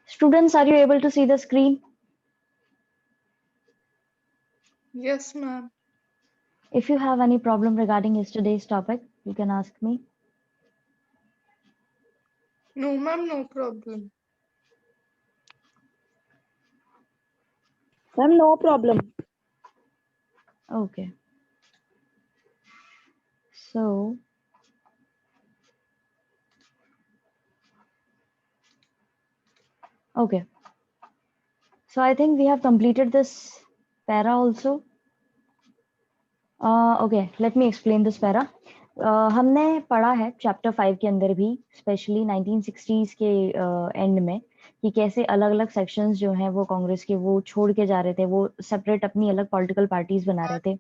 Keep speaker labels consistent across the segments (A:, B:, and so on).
A: Students, are you able to see the screen?
B: Yes, ma'am.
A: If you have any problem regarding yesterday's topic, you can ask me.
B: No, ma'am, no problem.
C: Ma'am, no problem.
A: Okay. So, okay. So I think we have completed this para also. Okay, let me explain this para. हमने पढ़ा है chapter 5 के अंदर भी specially 1960s के and में कि कैसे अलग अलग सेक्शंस जो हैं वो कांग्रेस के वो छोड़ के जा रहे थे, वो सेपरेट अपनी अलग पॉलिटिकल पार्टीज बना रहे थे।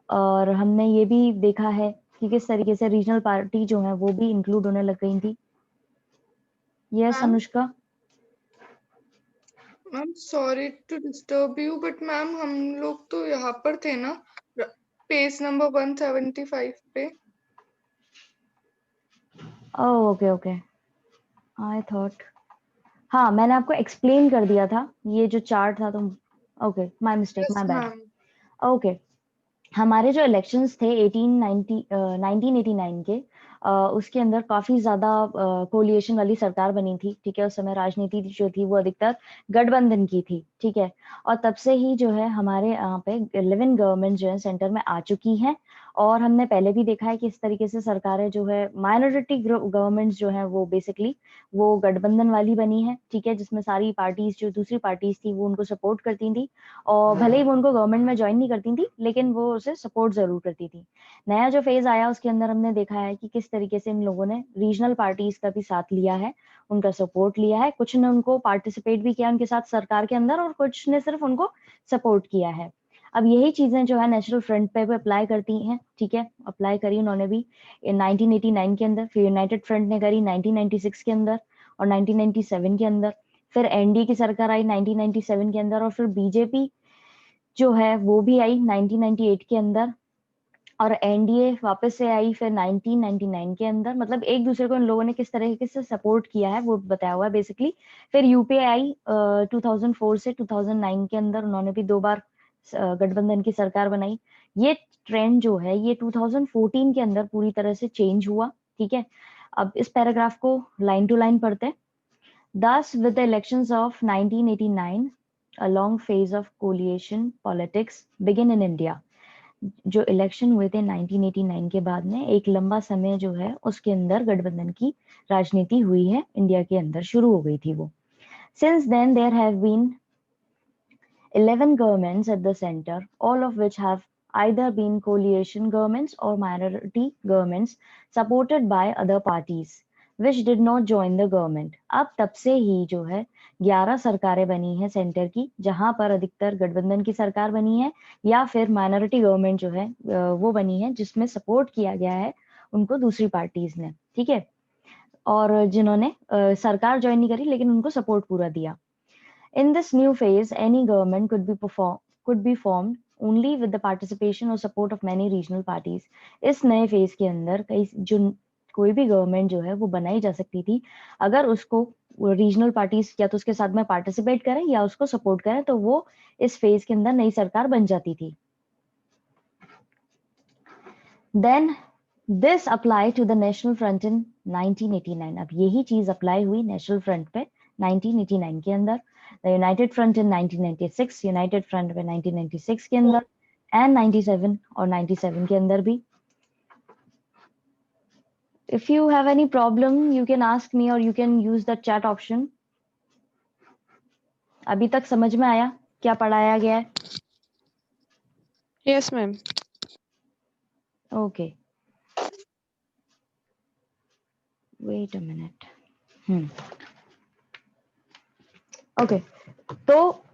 A: और हमने ये भी देखा है कि किस तरीके से रीजनल पार्टी जो है वो भी इंक्लूड होने लग गई थी। Yes
B: Ma'am,
A: Anushka.
B: Ma'am sorry to disturb you but ma'am हम लोग तो यहाँ पर थे ना, पेज नंबर 175 पे।
A: Oh okay okay, I thought हाँ मैंने आपको एक्सप्लेन कर दिया था ये जो चार्ट था तुम। Okay, my mistake,
B: yes
A: my bad.
B: Ma'am.
A: Okay, हमारे जो इलेक्शंस थे 1989 के, उसके अंदर काफी ज्यादा कोलिएशन वाली सरकार बनी थी। ठीक है, उस समय राजनीति जो थी वो अधिकतर गठबंधन की थी। ठीक है, और तब से ही जो है हमारे यहाँ पे 11 गवर्नमेंट जो है सेंटर में आ चुकी हैं। और हमने पहले भी देखा है कि इस तरीके से सरकारें जो है माइनॉरिटी गवर्नमेंट्स जो है वो बेसिकली वो गठबंधन वाली बनी है। ठीक है, जिसमें सारी पार्टीज जो दूसरी पार्टीज थी वो उनको सपोर्ट करती थी, और भले ही वो उनको गवर्नमेंट में ज्वाइन नहीं करती थी लेकिन वो उसे सपोर्ट जरूर करती थी। नया जो फेज आया उसके अंदर हमने देखा है कि किस तरीके से इन लोगों ने रीजनल पार्टीज का भी साथ लिया है, उनका सपोर्ट लिया है। कुछ ने उनको पार्टिसिपेट भी किया उनके साथ सरकार के अंदर, और कुछ ने सिर्फ उनको सपोर्ट किया है। अब यही चीजें जो है नेशनल फ्रंट पे भी अप्लाई करती हैं। ठीक है, अप्लाई करी उन्होंने भी 1989 के अंदर, फिर यूनाइटेड फ्रंट ने करी 1996 के अंदर और 1997 के अंदर, फिर एनडीए की सरकार आई 1997 के अंदर, और फिर बीजेपी जो है वो भी आई 1998 के अंदर, और एनडीए वापस से आई फिर 1999 के अंदर। मतलब एक दूसरे को इन लोगों ने किस तरीके से सपोर्ट किया है वो बताया हुआ है बेसिकली। फिर यूपीए आई 2004 से 2009 के अंदर, उन्होंने भी 2 बार गठबंधन की सरकार बनाई। ये ट्रेंड जो है ये 2014 के अंदर पूरी तरह से चेंज हुआ। ठीक है, अब इस पैराग्राफ को लाइन टू लाइन पढ़ते हैं। Thus, with the elections of 1989, a long phase of coalition politics began in India. जो इलेक्शन हुए थे 1989 के बाद में एक लंबा समय जो है उसके अंदर गठबंधन की राजनीति हुई है, इंडिया के अंदर शुरू हो गई थी वो। Since then, there have been 11 governments at the center, all of which have either been coalition governments or minority governments supported by other parties which did not join the government. अब तब से ही जो है 11 सरकारें बनी हैं सेंटर की, जहां पर अधिकतर गठबंधन की सरकार बनी है या फिर माइनॉरिटी गवर्नमेंट जो है वो बनी है जिसमें सपोर्ट किया गया है उनको दूसरी पार्टीज ने। ठीक है, और जिन्होंने सरकार ज्वाइन नहीं करी लेकिन उनको सपोर्ट पूरा दिया। In this new phase, any government could be formed only with the participation or support of many regional parties. इस नए फेज के अंदर कोई भी गवर्नमेंट जो है वो बनाई जा सकती थी अगर उसको रीजनल पार्टीज या तो उसके साथ में पार्टिसिपेट करें या उसको सपोर्ट करें, तो वो इस फेज के अंदर नई सरकार बन जाती थी। Then this applied to the National Front in 1989. अब यही चीज अप्लाई हुई नेशनल फ्रंट पे 1989 के अंदर, the United front in 1996, United front पे 1996 के अंदर, एंड 97 और 97 के अंदर भी। If you have any problem, you can ask me or you can use the chat option. अभी तक समझ में आया क्या पढ़ाया गया है?
C: Yes, ma'am.
A: Okay. Wait a minute. Okay. तो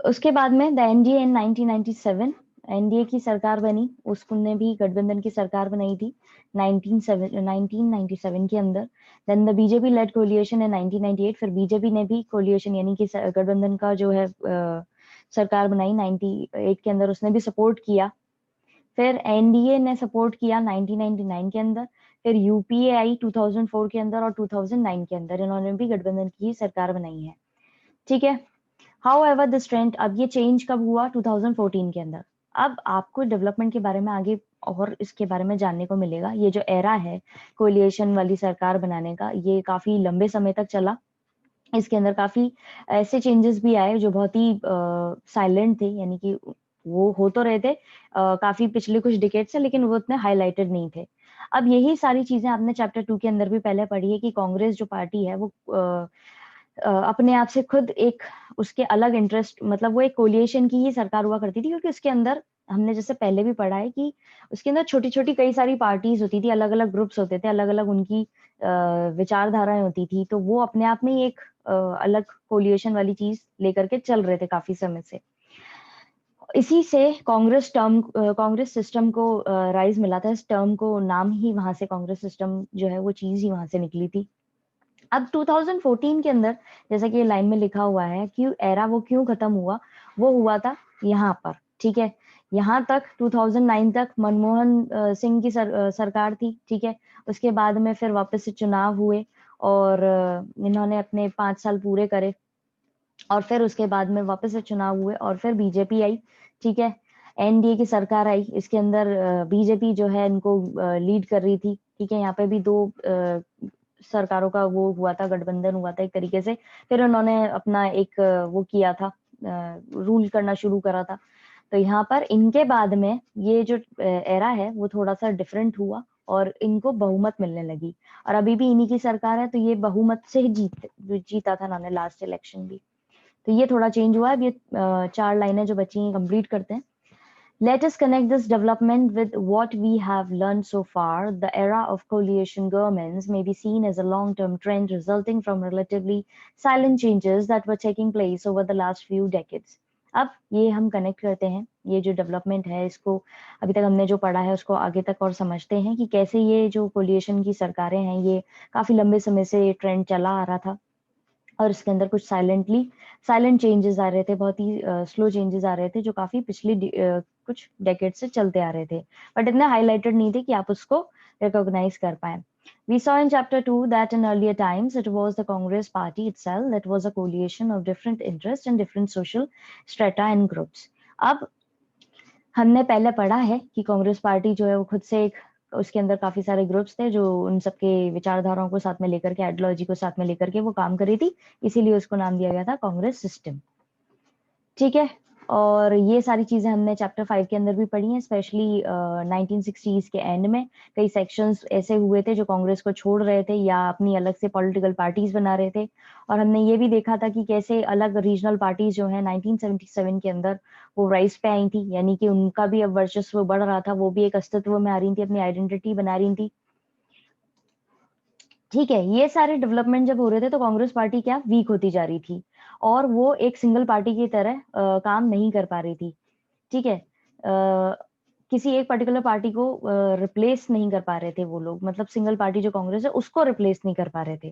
A: उसके बाद में द एनडीए इन 1997, एनडीए की सरकार बनी, उसने भी गठबंधन की सरकार बनाई थी 1997 के अंदर। Then the BJP led coalition in 1998, फिर बीजेपी ने भी कोलिएशन यानी कि गठबंधन का जो है सरकार बनाई 98 के अंदर, उसने भी सपोर्ट किया। फिर एनडीए ने सपोर्ट किया 1999 के अंदर, फिर यूपीए आई 2004 के अंदर और 2009 के अंदर, इन्होंने भी गठबंधन की सरकार बनाई है। ठीक है। However, this trend, अब ये चेंज कब हुआ? 2014 के अंदर। अब आपको डेवलपमेंट के बारे में आगे और इसके बारे में जानने को मिलेगा। ये जो एरा है कोलिएशन वाली सरकार बनाने का, ये काफी लंबे समय तक चला। इसके अंदर काफी ऐसे चेंजेस भी आए जो बहुत ही साइलेंट थे, यानी कि वो हो तो रहे थे काफी पिछले कुछ डिकेड से, लेकिन वो उतने हाईलाइटेड नहीं थे। अब यही सारी चीजें आपने चैप्टर 2 के अंदर भी पहले पढ़ी है कि कांग्रेस जो पार्टी है वो अपने आप से खुद एक उसके अलग इंटरेस्ट, मतलब वो एक कोलिएशन की ही सरकार हुआ करती थी, क्योंकि उसके अंदर हमने जैसे पहले भी पढ़ा है कि उसके अंदर छोटी छोटी कई सारी पार्टीज होती थी, अलग अलग ग्रुप्स होते थे, अलग अलग उनकी विचारधाराएं होती थी, तो वो अपने आप में ही एक अलग कोलिएशन वाली चीज लेकर के चल रहे थे काफी समय से। इसी से कांग्रेस सिस्टम को राइज मिला था। इस टर्म को नाम ही वहां से, कांग्रेस सिस्टम जो है वो चीज ही वहां से निकली थी। अब 2014 के अंदर जैसा कि ये लाइन में लिखा हुआ है कि एरा वो क्यों खत्म हुआ, वो हुआ था यहाँ पर। ठीक है, यहाँ तक 2009 तक मनमोहन सिंह की सरकार थी। ठीक है, उसके बाद में फिर वापस से चुनाव हुए और इन्होंने अपने 5 साल पूरे करे, और फिर उसके बाद में वापस से चुनाव हुए और फिर बीजेपी आई। ठीक है, एनडीए की सरकार आई, इसके अंदर बीजेपी जो है इनको लीड कर रही थी। ठीक है, यहाँ पे भी दो सरकारों का वो हुआ था, गठबंधन हुआ था एक तरीके से। फिर उन्होंने अपना एक वो किया था, रूल करना शुरू करा था। तो यहाँ पर इनके बाद में ये जो एरा है वो थोड़ा सा डिफरेंट हुआ और इनको बहुमत मिलने लगी, और अभी भी इन्हीं की सरकार है, तो ये बहुमत से ही जीता था इन्होंने लास्ट इलेक्शन भी। तो ये थोड़ा चेंज हुआ है। अब ये 4 लाइनें जो बची हैं कंप्लीट करते हैं। Let us connect this development with what we have learned so far. The era of coalition governments may be seen as a long-term trend resulting from relatively silent changes that were taking place over the last few decades. अब ये हम connect करते हैं, ये जो development है इसको अभी तक हमने जो पढ़ा है उसको आगे तक और समझते हैं कि कैसे ये जो कोलिएशन की सरकारें हैं ये काफी लंबे समय से ट्रेंड चला आ रहा था, और इसके अंदर कुछ साइलेंट चेंजेस आ रहे थे, बहुत ही स्लो चेंजेस आ रहे थे जो काफी पिछली कुछ डेकेड से चलते आ रहे थे, बट इतने हाईलाइटेड नहीं थे कि आप उसको रिकॉग्नाइज कर पाए। We saw in chapter 2 that in earlier times it was the Congress party itself that was a coalition of different interests and different social strata and groups. अब हमने पहले पढ़ा है कि कांग्रेस पार्टी जो है वो खुद से एक, उसके अंदर काफी सारे ग्रुप्स थे जो उन सबके विचारधाराओं को साथ में लेकर के, आइडियोलॉजी को साथ में लेकर के वो काम कर रही थी, इसीलिए उसको नाम दिया गया था कांग्रेस सिस्टम। ठीक है, और ये सारी चीजें हमने चैप्टर 5 के अंदर भी पढ़ी हैं, स्पेशली 1960s के एंड में कई सेक्शंस ऐसे हुए थे जो कांग्रेस को छोड़ रहे थे या अपनी अलग से पॉलिटिकल पार्टीज बना रहे थे, और हमने ये भी देखा था कि कैसे अलग रीजनल पार्टीज जो है 1977 के अंदर वो राइज पे आई थी, यानी कि उनका भी अब वर्चस्व बढ़ रहा था, वो भी एक अस्तित्व में आ रही थी, अपनी आइडेंटिटी बना रही थी। ठीक है, ये सारे डेवलपमेंट जब हो रहे थे तो कांग्रेस पार्टी क्या वीक होती जा रही थी, और वो एक सिंगल पार्टी की तरह काम नहीं कर पा रही थी। ठीक है, किसी एक पर्टिकुलर पार्टी को रिप्लेस नहीं कर पा रहे थे वो लोग, मतलब सिंगल पार्टी जो कांग्रेस है उसको रिप्लेस नहीं कर पा रहे थे,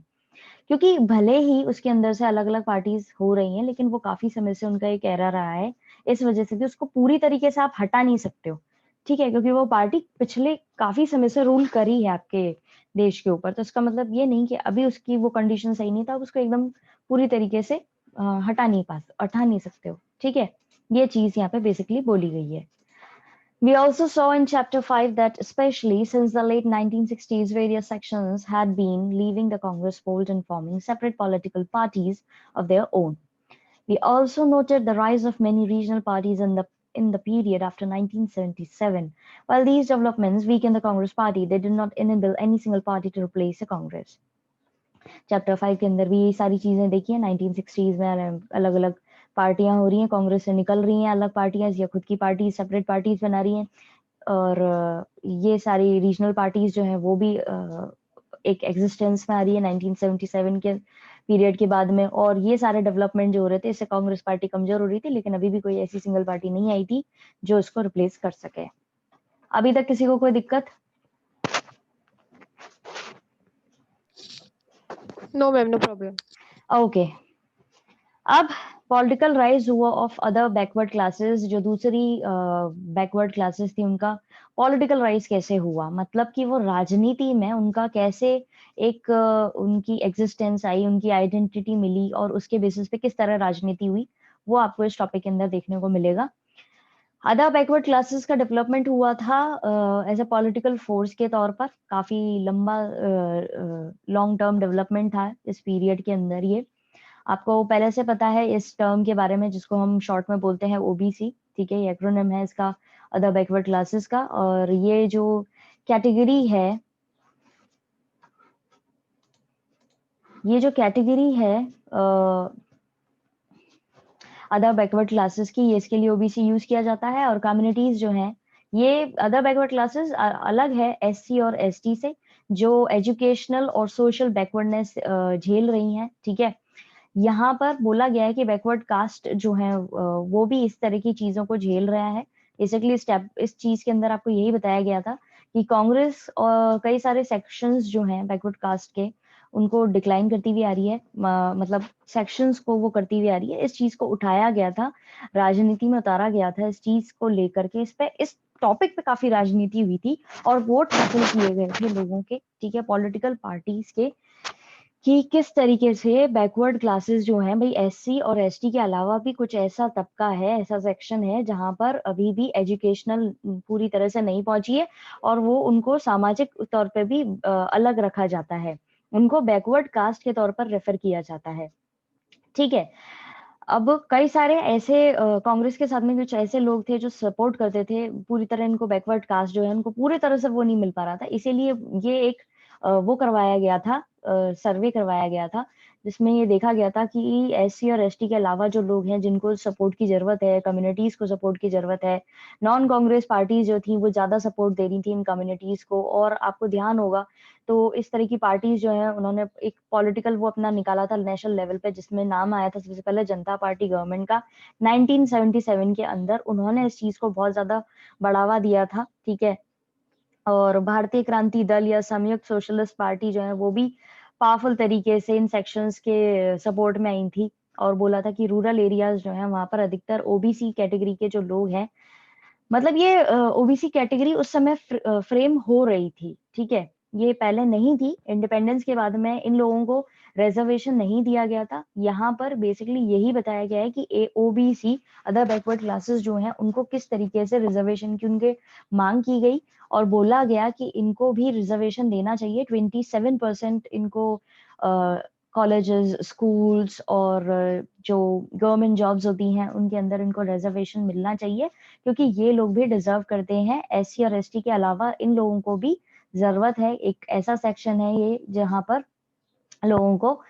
A: क्योंकि भले ही उसके अंदर से अलग अलग पार्टीज हो रही हैं, लेकिन वो काफी समय से उनका एक एरा रहा है, इस वजह से कि उसको पूरी तरीके से आप हटा नहीं सकते हो। ठीक है, क्योंकि वो पार्टी पिछले काफी समय से रूल करी है आपके देश के ऊपर, तो उसका मतलब ये नहीं कि अभी उसकी वो कंडीशन सही नहीं था, आप उसको एकदम पूरी तरीके से हटा नहीं सकते हो। ठीक है, ये चीज यहाँ पे बेसिकली बोली गई है। We also saw in chapter 5 that especially since the late 1960s, various sections had been leaving the Congress fold and forming separate political parties of their own. We also noted the rise of many regional parties in the period after 1977. While these developments weakened the Congress party, they did not enable any single party to replace the Congress. Chapter 5 के अंदर भी ये सारी चीजें देखी है, 1960s में अलग अलग पार्टियां हो रही हैं, कांग्रेस से निकल रही हैं अलग पार्टियां या खुद की पार्टी सेपरेट पार्टीज बना रही हैं, और ये सारी रीजनल पार्टीज जो है वो भी एक एग्जिस्टेंस में आ रही है 1977 के पीरियड के बाद में। और ये सारे डेवलपमेंट जो हो रहे थे इससे कांग्रेस पार्टी कमजोर हो रही थी, लेकिन अभी भी कोई ऐसी सिंगल पार्टी नहीं आई थी जो उसको रिप्लेस कर सके। अभी तक किसी को कोई दिक्कत?
C: No ma'am, no problem.
A: Okay, अब पॉलिटिकल राइज हुआ ऑफ अदर बैकवर्ड क्लासेस, जो दूसरी बैकवर्ड क्लासेस थी उनका पॉलिटिकल राइज कैसे हुआ, मतलब कि वो राजनीति में उनका कैसे एक उनकी एग्जिस्टेंस आई, उनकी आइडेंटिटी मिली और उसके बेसिस पे किस तरह राजनीति हुई, वो आपको इस टॉपिक के अंदर देखने को मिलेगा। अदर बैकवर्ड क्लासेस का डेवलपमेंट हुआ था एज अ पॉलिटिकल फोर्स के तौर पर, काफी लंबा लॉन्ग टर्म डेवलपमेंट था इस पीरियड के अंदर। ये आपको पहले से पता है इस टर्म के बारे में, जिसको हम शॉर्ट में बोलते हैं ओबीसी, ठीक है, ये एक्रोनिम है इसका, अदर बैकवर्ड क्लासेस का। और ये जो कैटेगरी है, ये जो कैटेगरी है अदर बैकवर्ड क्लासेस की, ये इसके लिए ओबीसी यूज किया जाता है। और कम्युनिटीज जो हैं, ये अदर बैकवर्ड क्लासेस अलग है एससी और एसटी से, जो एजुकेशनल और सोशल बैकवर्डनेस झेल रही हैं, ठीक है। यहाँ पर बोला गया है कि बैकवर्ड कास्ट जो है वो भी इस तरह की चीजों को झेल रहा है। बेसिकली स्टेप इस चीज के अंदर आपको यही बताया गया था कि कांग्रेस और कई सारे सेक्शंस जो हैं बैकवर्ड कास्ट के, उनको डिक्लाइन करती हुई आ रही है, मतलब सेक्शंस को वो करती हुई आ रही है। इस चीज को उठाया गया था, राजनीति में उतारा गया था इस चीज को लेकर के, इस टॉपिक पे काफी राजनीति हुई थी और वोट हासिल किए गए थे लोगों के, ठीक है, पॉलिटिकल पार्टीज के, कि किस तरीके से बैकवर्ड क्लासेस जो हैं भाई, एससी और एसटी के अलावा भी कुछ ऐसा तबका है, ऐसा सेक्शन है जहां पर अभी भी एजुकेशनल पूरी तरह से नहीं पहुंची है और वो उनको सामाजिक तौर पे भी अलग रखा जाता है, उनको बैकवर्ड कास्ट के तौर पर रेफर किया जाता है, ठीक है। अब कई सारे ऐसे कांग्रेस के साथ में कुछ ऐसे लोग थे जो सपोर्ट करते थे पूरी तरह इनको, बैकवर्ड कास्ट जो है उनको पूरी तरह से वो नहीं मिल पा रहा था, इसीलिए ये एक वो करवाया गया था, सर्वे करवाया गया था, जिसमें ये देखा गया था कि एससी और एसटी के अलावा जो लोग हैं जिनको सपोर्ट की जरूरत है, कम्युनिटीज को सपोर्ट की जरूरत है, नॉन कांग्रेस पार्टीज जो थी वो ज्यादा सपोर्ट दे रही थी इन कम्युनिटीज को। और आपको ध्यान होगा तो इस तरह की पार्टीज जो है उन्होंने एक पॉलिटिकल वो अपना निकाला था नेशनल लेवल पे, जिसमें नाम आया था सबसे पहले जनता पार्टी गवर्नमेंट का 1977 के अंदर। उन्होंने इस चीज को बहुत ज्यादा बढ़ावा दिया था, ठीक है। और भारतीय क्रांति दल या संयुक्त सोशलिस्ट पार्टी जो है वो भी पावरफुल तरीके से इन सेक्शंस के सपोर्ट में आई थी और बोला था कि रूरल एरियाज जो है वहां पर अधिकतर ओबीसी कैटेगरी के जो लोग हैं, मतलब ये ओबीसी कैटेगरी उस समय फ्रेम हो रही थी, ठीक है, ये पहले नहीं थी। इंडिपेंडेंस के बाद में इन लोगों को रिजर्वेशन नहीं दिया गया था। यहाँ पर बेसिकली यही बताया गया है कि ओबीसी अदर बैकवर्ड क्लासेस जो हैं उनको किस तरीके से रिजर्वेशन की उनके मांग की गई और बोला गया कि इनको भी रिजर्वेशन देना चाहिए। 27% इनको कॉलेजेस, स्कूल्स और जो गवर्नमेंट जॉब्स होती हैं उनके अंदर इनको रिजर्वेशन मिलना चाहिए, क्योंकि ये लोग भी डिजर्व करते हैं। एससी और एसटी के अलावा इन लोगों को भी जरूरत है, एक ऐसा सेक्शन है ये जहां पर लोगों को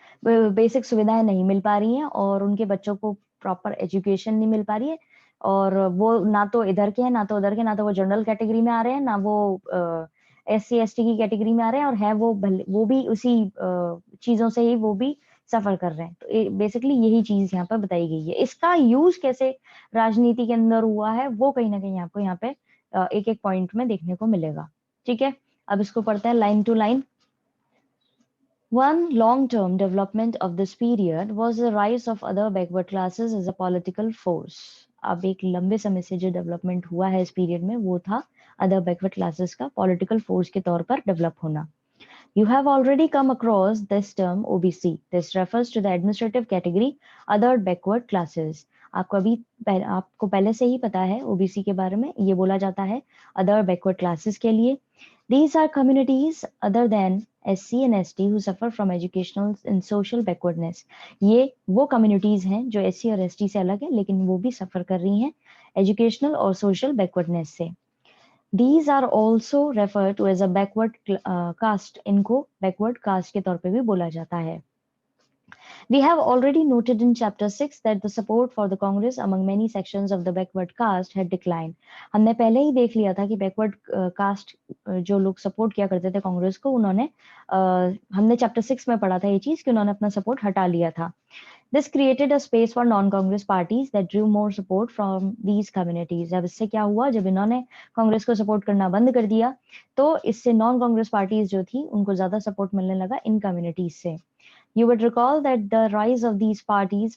A: बेसिक सुविधाएं नहीं मिल पा रही हैं और उनके बच्चों को प्रॉपर एजुकेशन नहीं मिल पा रही है। और वो ना तो इधर के हैं ना तो उधर के, ना तो वो जनरल कैटेगरी में आ रहे हैं ना वो एससी एसटी की कैटेगरी में आ रहे हैं, और है वो भी उसी चीजों से ही वो भी सफर कर रहे हैं। तो बेसिकली यही चीज यहाँ पर बताई गई है। इसका यूज कैसे राजनीति के अंदर हुआ है वो कहीं ना कहीं आपको यहाँ पे एक एक पॉइंट में देखने को मिलेगा, ठीक है। अब इसको पढ़ते हैं line to line. One long-term development of this period was the rise of other backward classes as a political force. अब एक लंबे समय से जो डेवलपमेंट हुआ है इस पीरियड में वो था अदर बैकवर्ड क्लासेस का पॉलिटिकल फोर्स के तौर पर डेवलप होना। You have already come across this term OBC. This refers to the administrative category other backward classes. आपको पहले से ही पता है ओबीसी के बारे में, ये बोला जाता है अदर बैकवर्ड क्लासेस के लिए। These are communities other than SC and ST who suffer from educational and social backwardness. ये वो कम्युनिटीज हैं जो SC और ST से अलग है लेकिन वो भी सफर कर रही हैं एजुकेशनल और सोशल बैकवर्डनेस से। These are also referred to as a backward caste. इनको backward caste के तौर पे भी बोला जाता है। We have already noted in chapter 6 that the support for the Congress among many sections of the backward caste had declined. हमने पहले ही देख लिया था कि backward caste जो लोग सपोर्ट किया करते थे कांग्रेस को, उन्होंने हमने चैप्टर 6 में पढ़ा था ये चीज कि उन्होंने अपना सपोर्ट हटा लिया था। This created a space for non-Congress parties that drew more support from these communities. अब इससे क्या हुआ, जब इन्होंने कांग्रेस को सपोर्ट करना बंद कर दिया तो इससे नॉन कांग्रेस पार्टीज जो थी उनको ज्यादा सपोर्ट मिलने लगा इन कम्युनिटीज से। You would recall that the rise of these parties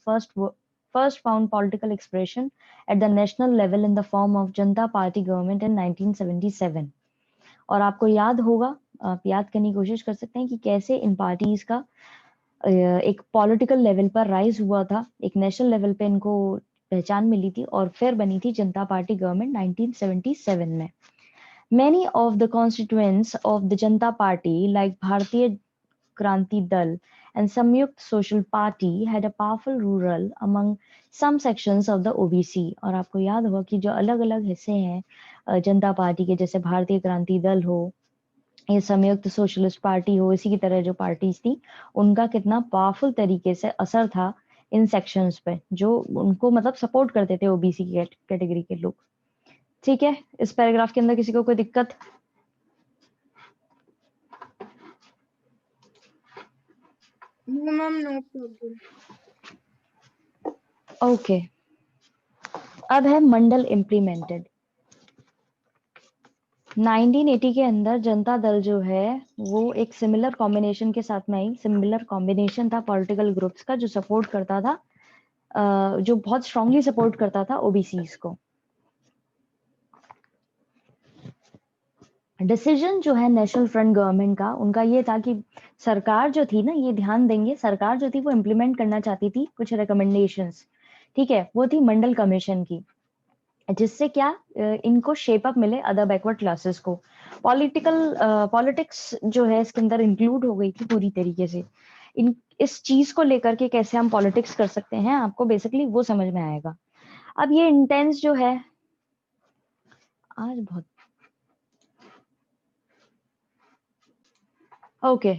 A: first found political expression at the national level in the form of Janata Party government in 1977. और आपको याद होगा, आप याद करने की कोशिश कर सकते हैं कि कैसे इन पार्टीज का एक पॉलिटिकल लेवल पर राइज हुआ था, एक नेशनल लेवल पे इनको पहचान मिली थी और फिर बनी थी जनता पार्टी गवर्नमेंट 1977 में. Many of the constituents of the Janata Party, like Bharatiya Kranti Dal and Samyukt Social Party, had a powerful role among some sections of the OBC. और आपको याद होगा कि जो अलग-अलग हिस्से हैं जनता पार्टी के, जैसे भारतीय क्रांति दल हो, ये संयुक्त सोशलिस्ट पार्टी हो, इसी की तरह जो पार्टीज थी, उनका कितना पावरफुल तरीके से असर था इन सेक्शंस पे, जो उनको मतलब सपोर्ट करते थे ओबीसी कैटेगरी के लोग. ठीक है, इस पैराग्राफ के अंदर किसी को कोई दिक्कत?
B: No ma'am, no problem.
A: Okay, अब है मंडल इम्प्लीमेंटेड. 1980 के अंदर जनता दल जो है वो एक सिमिलर कॉम्बिनेशन के साथ में आई. सिमिलर कॉम्बिनेशन था पॉलिटिकल ग्रुप्स का जो सपोर्ट करता था, जो बहुत स्ट्रांगली सपोर्ट करता था ओबीसीज को. डिसीजन जो है नेशनल फ्रंट गवर्नमेंट का, उनका ये था कि सरकार जो थी ना, ये ध्यान देंगे, सरकार जो थी वो इम्प्लीमेंट करना चाहती थी कुछ रिकमेंडेशंस. ठीक है, वो थी मंडल कमीशन की, जिससे क्या इनको शेप अप मिले अदर बैकवर्ड क्लासेस को. पॉलिटिक्स जो है इसके अंदर इंक्लूड हो गई थी पूरी तरीके से. इस चीज को लेकर के कैसे हम पॉलिटिक्स कर सकते हैं, आपको बेसिकली वो समझ में आएगा. अब ये इंटेंस जो है, आज बहुत ओके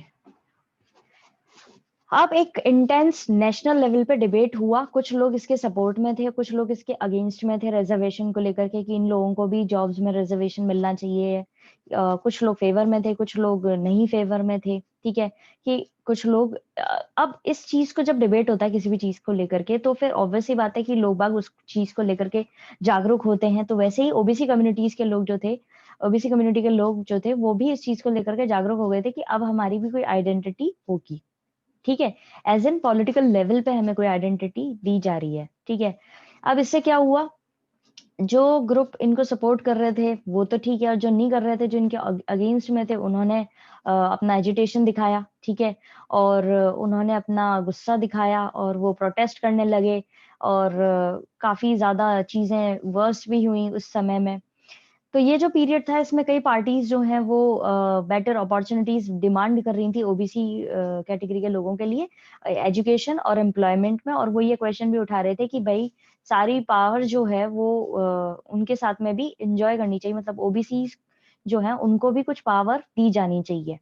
A: अब एक इंटेंस नेशनल लेवल पे डिबेट हुआ. कुछ लोग इसके सपोर्ट में थे, कुछ लोग इसके अगेंस्ट में थे रिजर्वेशन को लेकर के, कि इन लोगों को भी जॉब्स में रिजर्वेशन मिलना चाहिए. कुछ लोग फेवर में थे, कुछ लोग नहीं फेवर में थे. ठीक है, कि कुछ लोग अब इस चीज को जब डिबेट होता है किसी भी चीज को लेकर के, तो फिर ऑब्वियस ही बात है कि लोग बाग उस चीज को लेकर के जागरूक होते हैं. तो वैसे ही ओबीसी कम्युनिटीज के लोग जो थे, ओबीसी कम्युनिटी के लोग जो थे, वो भी इस चीज को लेकर के जागरूक हो गए थे कि अब हमारी भी कोई आइडेंटिटी होगी. ठीक है, एज इन पॉलिटिकल लेवल पे हमें कोई आइडेंटिटी दी जा रही है. ठीक है, अब इससे क्या हुआ, जो ग्रुप इनको सपोर्ट कर रहे थे वो तो ठीक है, और जो नहीं कर रहे थे, जो इनके अगेंस्ट में थे, उन्होंने अपना एजिटेशन दिखाया. ठीक है, और उन्होंने अपना गुस्सा दिखाया और वो प्रोटेस्ट करने लगे, और काफी ज्यादा चीजें वर्स्ट भी हुई उस समय में. तो ये जो पीरियड था, इसमें कई पार्टीज जो हैं वो बेटर अपॉर्चुनिटीज डिमांड कर रही थी ओबीसी कैटेगरी के लोगों के लिए एजुकेशन और एम्प्लॉयमेंट में. और वो ये क्वेश्चन भी उठा रहे थे कि भाई सारी पावर जो है वो उनके साथ में भी इंजॉय करनी चाहिए, मतलब ओबीसी जो है उनको भी कुछ पावर दी जानी चाहिए.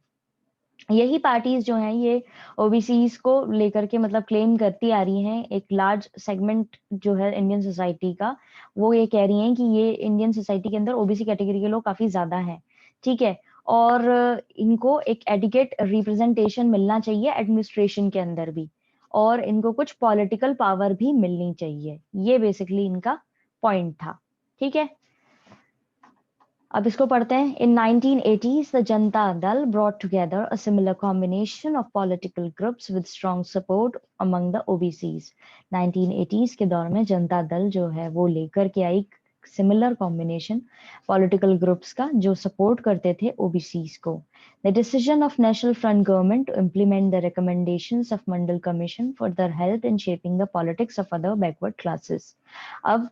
A: यही पार्टीज जो हैं ये ओबीसीज को लेकर के मतलब क्लेम करती आ रही हैं. एक लार्ज सेगमेंट जो है इंडियन सोसाइटी का, वो ये कह रही हैं कि ये इंडियन सोसाइटी के अंदर ओबीसी कैटेगरी के लोग काफी ज्यादा हैं. ठीक है, और इनको एक एडिकेट रिप्रेजेंटेशन मिलना चाहिए एडमिनिस्ट्रेशन के अंदर भी, और इनको कुछ पॉलिटिकल पावर भी मिलनी चाहिए. ये बेसिकली इनका पॉइंट था. ठीक है, अब इसको पढ़ते हैं. In 1980s, the Janata Dal brought together a similar combination of political groups with strong support among the OBCs. 1980s के दौर में जनता दल जो है वो लेकर के आई सिमिलर कॉम्बिनेशन पॉलिटिकल ग्रुप्स का जो सपोर्ट करते थे ओबीसीज को. The decision of National Front government to implement the recommendations of Mandal Commission further helped in shaping the politics of other backward classes. अब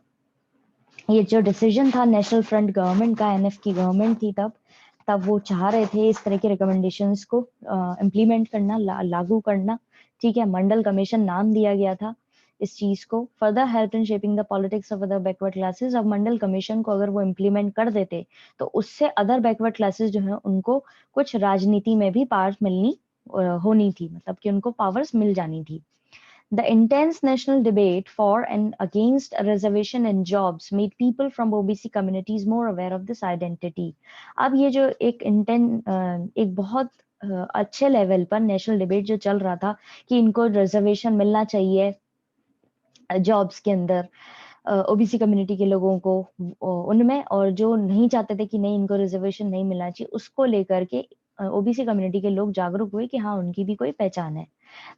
A: ये जो डिसीजन था नेशनल फ्रंट गवर्नमेंट का, एनएफ की गवर्नमेंट थी तब तब वो चाह रहे थे इस तरह के रिकमेंडेशंस को इम्प्लीमेंट करना, लागू करना. ठीक है, मंडल कमीशन नाम दिया गया था इस चीज को. Further help in shaping the politics of other backward classes. अब मंडल कमीशन को अगर वो इम्प्लीमेंट कर देते तो उससे अदर बैकवर्ड क्लासेस जो है उनको कुछ राजनीति में भी पार्ट मिलनी होनी थी, मतलब कि उनको पावर्स मिल जानी थी. The intense national debate for and against a reservation in jobs made people from OBC communities more aware of this identity. अब ये जो एक बहुत अच्छे लेवल पर नेशनल डिबेट जो चल रहा था कि इनको रिजर्वेशन मिलना चाहिए जॉब्स के अंदर ओबीसी कम्युनिटी के लोगों को उनमें, और जो नहीं चाहते थे कि नहीं इनको रिजर्वेशन नहीं मिलना चाहिए, उसको लेकर के ओबीसी कम्युनिटी के लोग जागरूक हुए कि हाँ उनकी भी कोई पहचान है.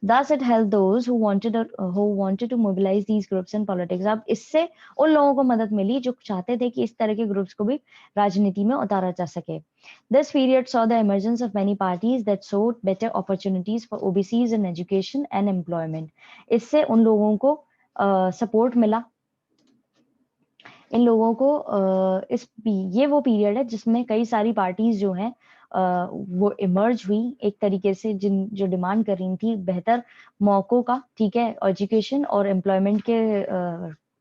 A: Thus it helped those who wanted to mobilize these groups in politics. अब इससे उन लोगों को मदद मिली जो चाहते थे कि इस तरह के ग्रुप्स को भी राजनीति में उतारा जा सके. This period saw the emergence of many parties that sought better opportunities for OBCs in education and employment. इससे उन लोगों को सपोर्ट मिला. इन लोगों को ये वो पीरियड है जिसमें कई सारी पार्टीज जो हैं वो इमर्ज हुई एक तरीके से, जो डिमांड कर रही थी बेहतर मौकों का, ठीक है, एजुकेशन और एम्प्लॉयमेंट के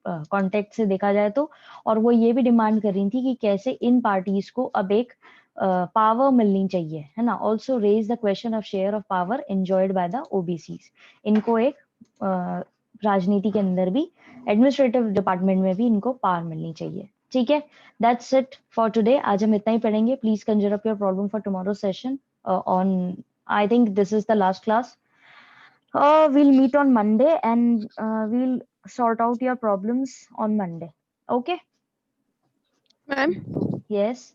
A: कॉन्टेक्ट से देखा जाए तो. और वो ये भी डिमांड कर रही थी कि कैसे इन पार्टीज को अब एक पावर मिलनी चाहिए, है ना. Also raise the question of share of power enjoyed by the OBCs. इनको एक राजनीति के अंदर भी, एडमिनिस्ट्रेटिव डिपार्टमेंट में भी इनको पावर मिलनी चाहिए. ठीक है, दैट्स इट फॉर टुडे. आज हम इतना ही पढ़ेंगे. Please Kanjar up your problem for tomorrow session on, I think this is the last class. We'll meet on Monday and we'll sort out your problems on Monday. Okay?
C: Ma'am?
A: Yes.